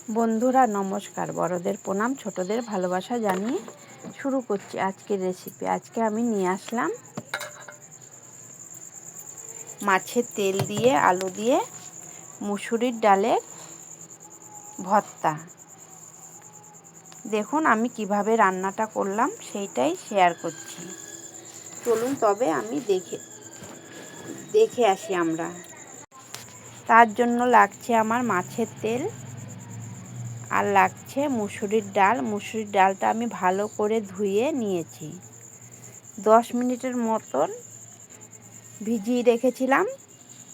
বন্ধুরা নমস্কার, বড়দের প্রণাম, ছোটদের ভালোবাসা জানিয়ে শুরু করছি আজকের রেসিপি। আজকে আমি নিয়ে আসলাম মাছের তেল দিয়ে আলু দিয়ে মুসুরির ডালের ভর্তা। দেখুন আমি কিভাবে রান্নাটা করলাম সেইটাই শেয়ার করছি। চলুন তবে আমি দেখে আসি আমরা। তার জন্য লাগছে আমার মাছের তেল আর লাগছে মুসুরির ডাল। মুসুরির ডালটা আমি ভালো করে ধুয়ে নিয়েছি, 10 মিনিটের মতন ভিজিয়ে রেখেছিলাম,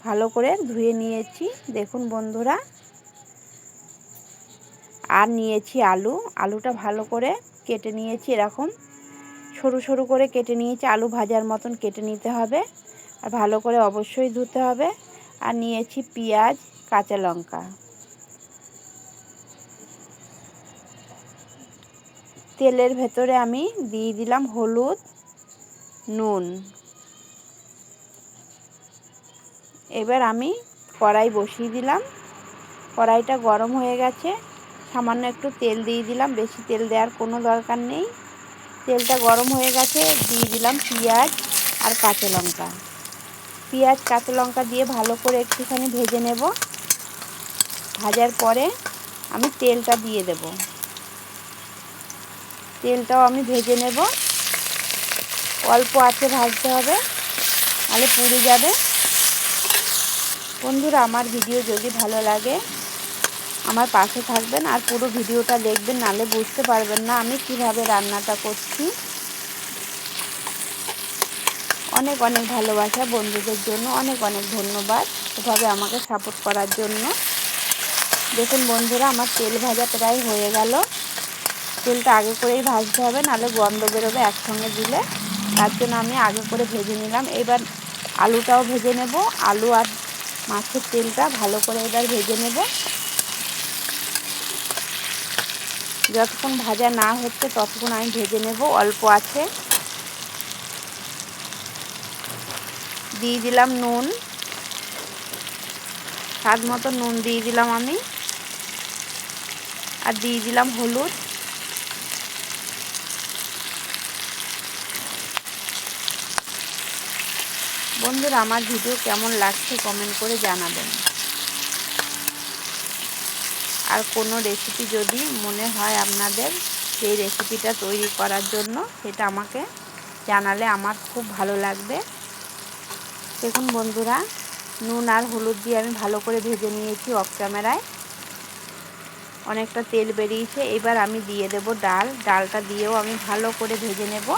ভালো করে ধুয়ে নিয়েছি। দেখুন বন্ধুরা, আর নিয়েছি আলুটা ভালো করে কেটে নিয়েছি, এরকম সরু সরু করে কেটে নিয়েছি। আলু ভাজার মতন কেটে নিতে হবে আর ভালো করে অবশ্যই ধুতে হবে। আর নিয়েছি পেঁয়াজ, কাঁচা লঙ্কা। তেলের ভেতরে আমি দিয়ে দিলাম হলুদ, নুন। এবার আমি কড়াই বসিয়ে দিলাম, কড়াইটা গরম হয়ে গেছে, সামান্য একটু তেল দিয়ে দিলাম, বেশি তেল দেওয়ার কোনো দরকার নেই। তেলটা গরম হয়ে গেছে, দিয়ে দিলাম পেঁয়াজ আর কাঁচা লঙ্কা। পেঁয়াজ কাঁচা লঙ্কা দিয়ে ভালো করে একটুখানি ভেজে নেব। ভাজার পরে আমি তেলটা দিয়ে দেব, তেলটাও আমি ভেজে নেব। অল্প আঁচে ভাজতে হবে, নাহলে পুড়ে যাবে। বন্ধুরা, আমার ভিডিও যদি ভালো লাগে আমার পাশে থাকবেন আর পুরো ভিডিওটা দেখবেন, নাহলে বুঝতে পারবেন না আমি কিভাবে রান্নাটা করছি। অনেক অনেক ভালোবাসা বন্ধুদের জন্য, অনেক অনেক ধন্যবাদ এভাবে আমাকে সাপোর্ট করার জন্য। দেখুন বন্ধুরা, আমার তেল ভাজা প্রায় হয়ে গেল। তেলটা আগে করেই ভাজতে হবে, নাহলে গন্ধ বেরোবে একসঙ্গে দিলে। তার জন্য আমি আগে করে ভেজে নিলাম। এবার আলুটাও ভেজে নেব। আলু আর মাছের তেলটা ভালো করে এবার ভেজে নেব। যতক্ষণ ভাজা না হচ্ছে ততক্ষণ আমি ভেজে নেব অল্প আছে। দিয়ে দিলাম নুন, স্বাদ মতো নুন দিয়ে দিলাম আমি। আর দিয়ে দিলাম হলুদ। বন্ধুরা, আমার ভিডিও কেমন লাগছে কমেন্ট করে জানাবেন। আর কোনো রেসিপি যদি মনে হয় আপনাদের সেই রেসিপিটা তৈরি করার জন্য, সেটা আমাকে জানালে আমার খুব ভালো লাগবে। দেখুন বন্ধুরা, নুন আর হলুদ দিয়ে আমি ভালো করে ভেজে নিয়েছি অফ ক্যামেরায়। অনেকটা তেল বেরিয়েছে। এবার আমি দিয়ে দেব ডালটা দিয়েও আমি ভালো করে ভেজে নেব।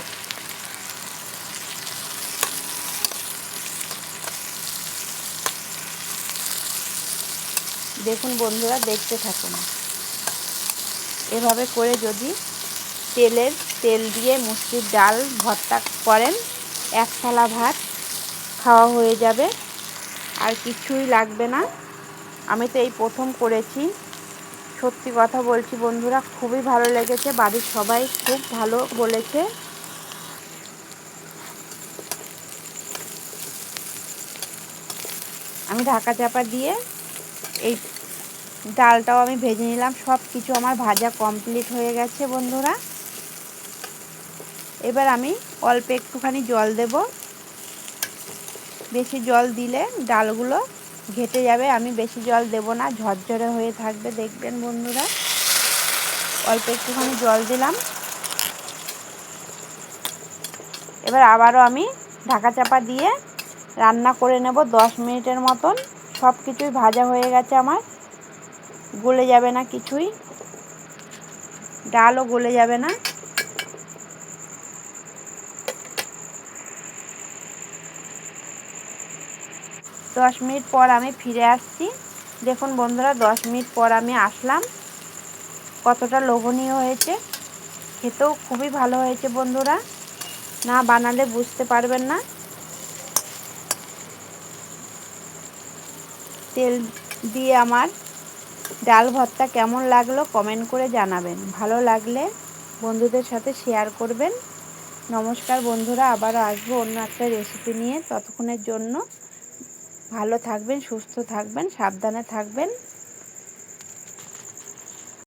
দেখুন বন্ধুরা, দেখতে থাকুন। এভাবে করে যদি তেল দিয়ে মুসুরির ডাল ভর্তা করেন, এক থালা ভাত খাওয়া হয়ে যাবে, আর কিছুই লাগবে না। আমি তো এই প্রথম করেছি, সত্যি কথা বলছি বন্ধুরা, খুবই ভালো লেগেছে। বাড়ির সবাই খুব ভালো বলেছে। আমি ঢাকা চাপা দিয়ে এই ডালটাও আমি ভেজে নিলাম। সব কিছু আমার ভাজা কমপ্লিট হয়ে গেছে বন্ধুরা। এবার আমি অল্প একটুখানি জল দেব। বেশি জল দিলে ডালগুলো ঘেটে যাবে। আমি বেশি জল দেব না, ঝরঝরে হয়ে থাকবে দেখবেন বন্ধুরা। অল্প একটুখানি জল দিলাম। এবার আবারও আমি ঢাকা চাপা দিয়ে রান্না করে নেব 10 মিনিটের মতন। সব কিছুই ভাজা হয়ে গেছে আমার, গলে যাবে না কিছুই, ডালও গলে যাবে না। দশ মিনিট পর আমি ফিরে আসছি। দেখুন বন্ধুরা, 10 মিনিট পর আমি আসলাম। কতটা লোভনীয় হয়েছে, খেতেও খুবই ভালো হয়েছে বন্ধুরা, না বানালে বুঝতে পারবেন না। তেল দিয়ে আমার ডাল ভর্তা কেমন লাগলো কমেন্ট করে জানাবেন। ভালো লাগলে বন্ধুদের সাথে শেয়ার করবেন। নমস্কার বন্ধুরা, আবারও আসবো অন্য একটা রেসিপি নিয়ে। ততক্ষণের জন্য ভালো থাকবেন, সুস্থ থাকবেন, সাবধানে থাকবেন।